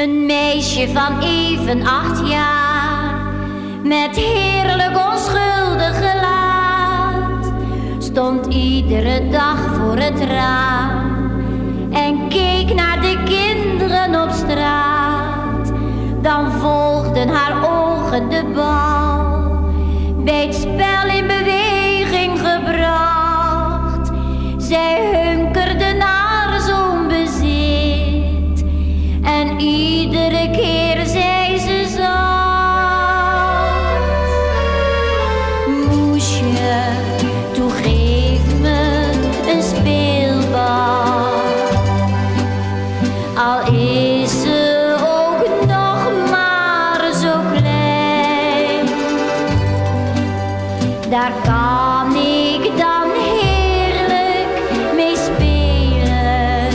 Een meisje van even 8 jaar, met heerlijk onschuldig gelaat, stond iedere dag voor het raam en keek naar de kinderen op straat. Dan volgden haar ogen de bal, bij het spel in beweging gebracht. Zij hunkerde naar zo'n bezit en iedere keer zei ze zacht: moesje, toe geef me een speelbal, al is ze ook nog maar zo klein. Daar kan ik dan heerlijk mee spelen.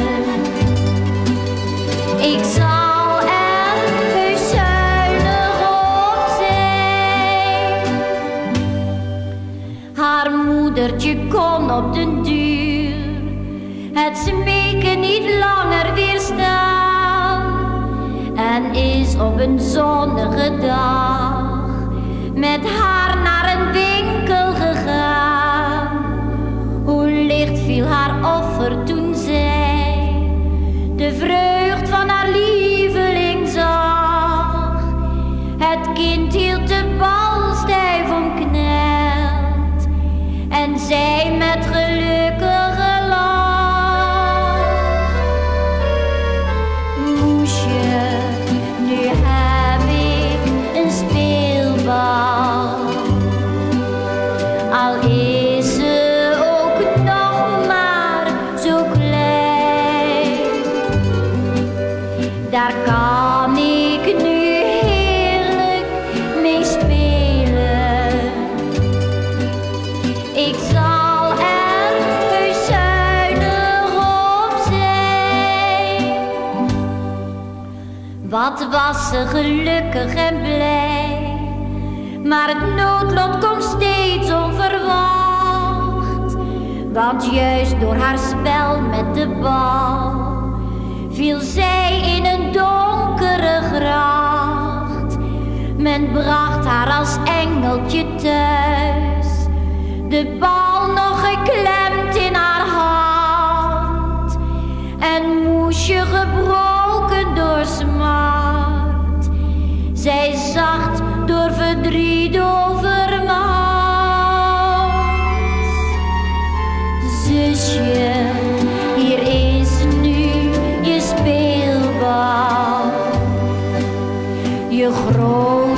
Ik zal er heus zuinig op zijn. Haar moedertje kon op den duur het smeken niet langer weerstaan en is op een zonnige dag met haar naar een winkel gegaan. Hoe licht viel haar offer toen zij de vreugd van haar lieveling zag. Het kind hield de bal stijf omkneld en zei met gelukkige lach: moesje, nu heb ik een speelbal, al is ze ook nog maar zo klein. Daar kan ik nu heerlijk mee spelen. Ik zal er heus zuinig op zijn. Wat was ze gelukkig en blij, maar het noodlot komt steeds onverwacht. Want juist door haar spel met de bal viel zij in een donkere gracht. Men bracht haar als engeltje thuis, de bal nog geklemd in haar hand en moesje gebroken door smart. Zij zacht door verdriet overmand. Zusje, hier is nu je speelbal, je groot